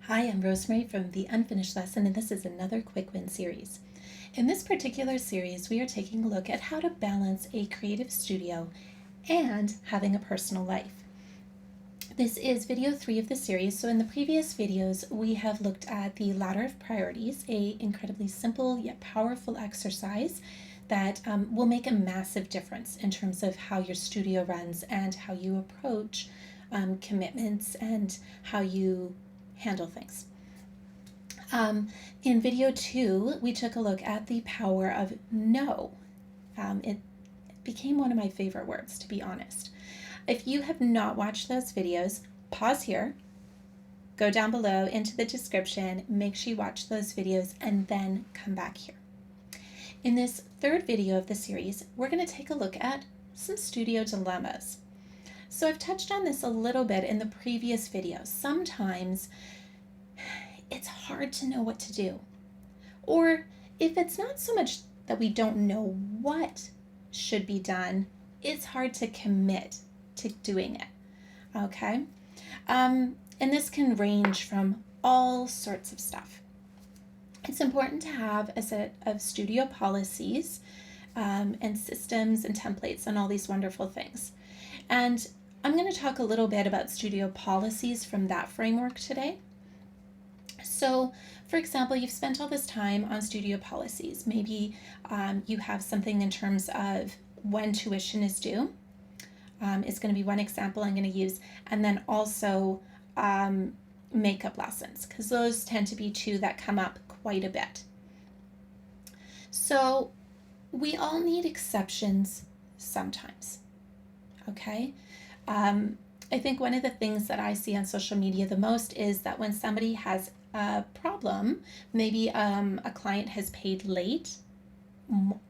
Hi, I'm Rosemarie from The Unfinished Lesson, and this is another Quick Win series. In this particular series, we are taking a look at how to balance a creative studio and having a personal life. This is video 3 of the series. So in the previous videos, we have looked at the ladder of priorities, a incredibly simple yet powerful exercise that will make a massive difference in terms of how your studio runs and how you approach commitments and how you handle things. In video 2, we took a look at the power of no. It became one of my favorite words, to be honest. If you have not watched those videos, pause here, go down below into the description, make sure you watch those videos, and then come back here. In this third video of the series, we're going to take a look at some studio dilemmas. So I've touched on this a little bit in the previous video. Sometimes it's hard to know what to do. Or if it's not so much that we don't know what should be done, it's hard to commit to doing it. Okay? And this can range from all sorts of stuff. It's important to have a set of studio policies and systems and templates and all these wonderful things. And I'm going to talk a little bit about studio policies from that framework today. So, for example, you've spent all this time on studio policies. Maybe you have something in terms of when tuition is due. It's going to be one example I'm going to use. And then also makeup lessons, because those tend to be two that come up quite a bit. So we all need exceptions sometimes, okay? I think one of the things that I see on social media the most is that when somebody has a problem, maybe a client has paid late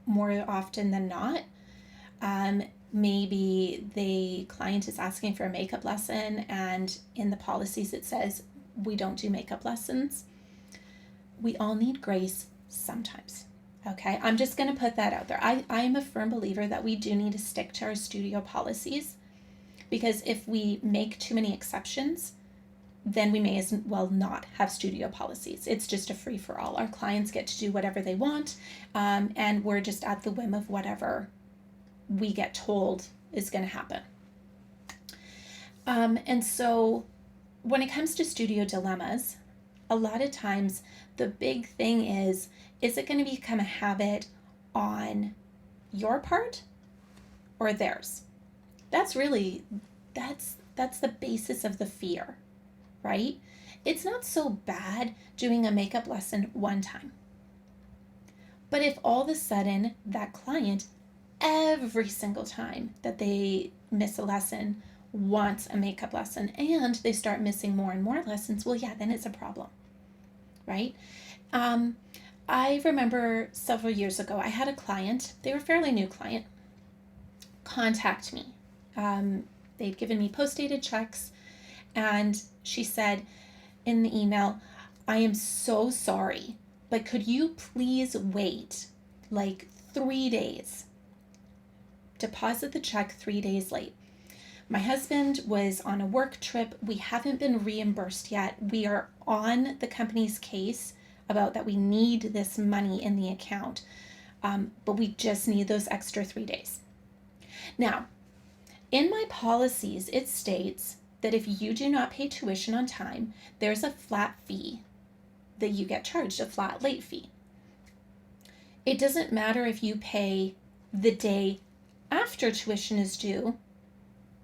more often than not. Maybe the client is asking for a makeup lesson, and in the policies it says we don't do makeup lessons. We all need grace sometimes. Okay, I'm just going to put that out there. I am a firm believer that we do need to stick to our studio policies, because if we make too many exceptions, then we may as well not have studio policies. It's just a free-for-all. Our clients get to do whatever they want, and we're just at the whim of whatever we get told is going to happen. And so when it comes to studio dilemmas, a lot of times the big thing is it going to become a habit on your part or theirs? That's the basis of the fear, right? It's not so bad doing a makeup lesson one time. But if all of a sudden that client, every single time that they miss a lesson, wants a makeup lesson, and they start missing more and more lessons, well, yeah, then it's a problem, right? I remember several years ago, I had a client, they were a fairly new client, contact me. They'd given me post-dated checks, and she said in the email, I am so sorry, but could you please wait like 3 days? Deposit the check 3 days late. My husband was on a work trip. We haven't been reimbursed yet. We are on the company's case about that we need this money in the account, but we just need those extra 3 days. Now, in my policies, it states that if you do not pay tuition on time, there's a flat fee that you get charged, a flat late fee. It doesn't matter if you pay the day after tuition is due,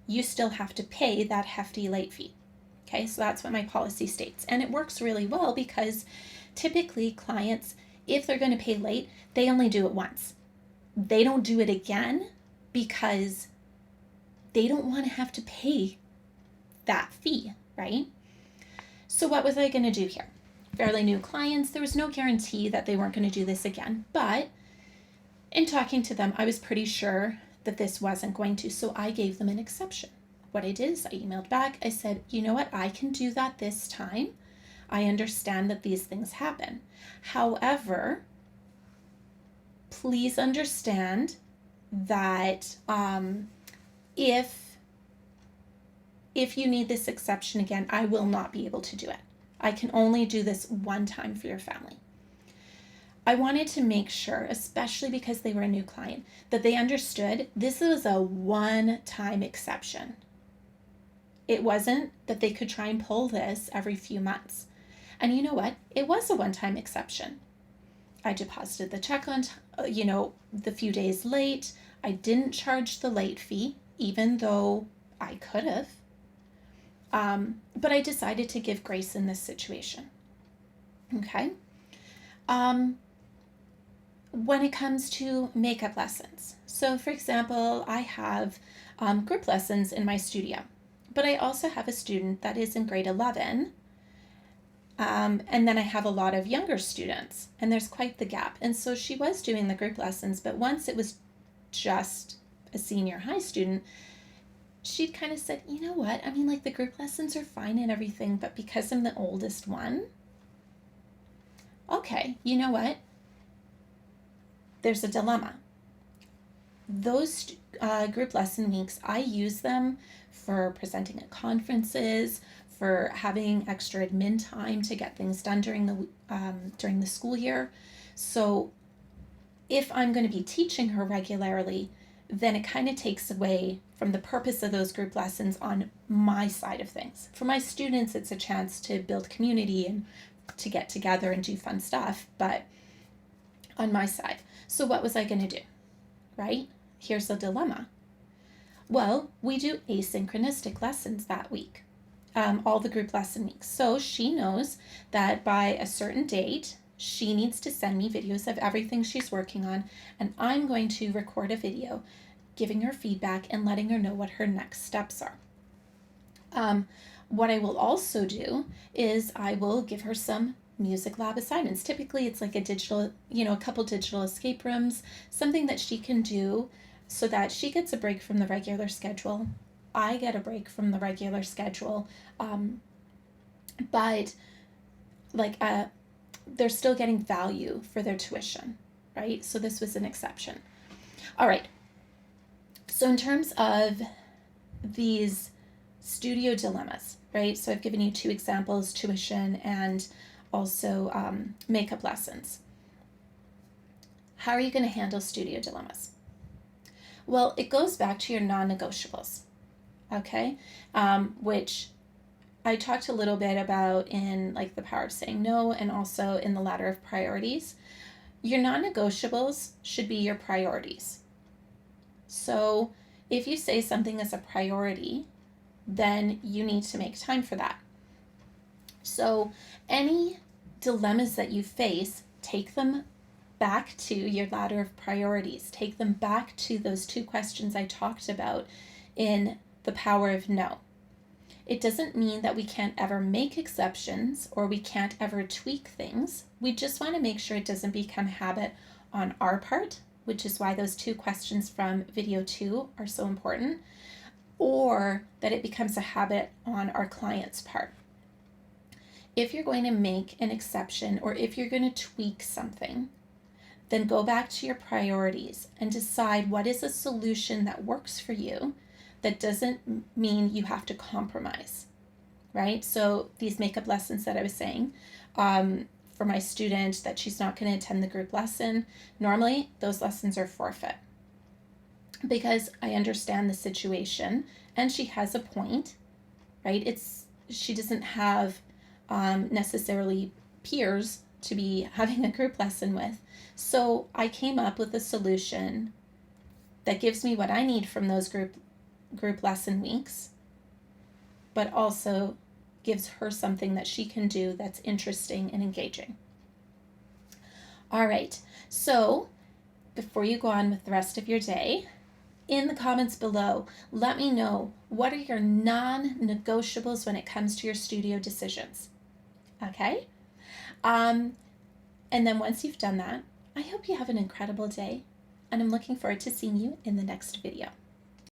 you still have to pay that hefty late fee. Okay, so that's what my policy states. And it works really well because typically clients, if they're going to pay late, they only do it once. They don't do it again because they don't want to have to pay that fee, right? So what was I going to do here? Fairly new clients, there was no guarantee that they weren't going to do this again, but in talking to them, I was pretty sure that this wasn't going to, so I gave them an exception. What I did is I emailed back, I said, you know what, I can do that this time. I understand that these things happen. However, please understand that if you need this exception again, I will not be able to do it. I can only do this one time for your family. I wanted to make sure, especially because they were a new client, that they understood this was a one-time exception. It wasn't that they could try and pull this every few months. And you know what? It was a one-time exception. I deposited the check on, the few days late. I didn't charge the late fee, even though I could have. But I decided to give grace in this situation. Okay. When it comes to makeup lessons, so for example, I have group lessons in my studio, but I also have a student that is in grade 11. And then I have a lot of younger students, and there's quite the gap. And so she was doing the group lessons, but once it was just a senior high student, she'd kind of said, you know what? I mean, like the group lessons are fine and everything, but because I'm the oldest one, okay, you know what? There's a dilemma. Those group lesson weeks, I use them for presenting at conferences, for having extra admin time to get things done during the school year. So if I'm going to be teaching her regularly, then it kind of takes away from the purpose of those group lessons on my side of things. For my students, it's a chance to build community and to get together and do fun stuff, but on my side. So what was I going to do, right? Here's the dilemma. Well, we do asynchronistic lessons that week, all the group lesson weeks. So she knows that by a certain date, she needs to send me videos of everything she's working on, and I'm going to record a video giving her feedback and letting her know what her next steps are. What I will also do is I will give her some music lab assignments. Typically it's like a couple digital escape rooms, something that she can do so that she gets a break from the regular schedule. I get a break from the regular schedule. But they're still getting value for their tuition, right? So this was an exception. All right. So in terms of these studio dilemmas, right? So I've given you two examples, tuition and also makeup lessons. How are you going to handle studio dilemmas? Well, it goes back to your non-negotiables, okay? Which I talked a little bit about in like the power of saying no and also in the ladder of priorities. Your non-negotiables should be your priorities. So if you say something is a priority, then you need to make time for that. So any dilemmas that you face, take them back to your ladder of priorities. Take them back to those two questions I talked about in the power of no. It doesn't mean that we can't ever make exceptions or we can't ever tweak things. We just want to make sure it doesn't become a habit on our part, which is why those two questions from video 2 are so important, or that it becomes a habit on our client's part. If you're going to make an exception or if you're going to tweak something, then go back to your priorities and decide what is a solution that works for you that doesn't mean you have to compromise, right? So these makeup lessons that I was saying, for my student that she's not going to attend the group lesson, normally those lessons are forfeit because I understand the situation and she has a point, right? She doesn't have necessarily peers to be having a group lesson with. So I came up with a solution that gives me what I need from those group lesson weeks, but also gives her something that she can do that's interesting and engaging. All right, so before you go on with the rest of your day, in the comments below, let me know what are your non-negotiables when it comes to your studio decisions. Okay? And then once you've done that, I hope you have an incredible day, and I'm looking forward to seeing you in the next video.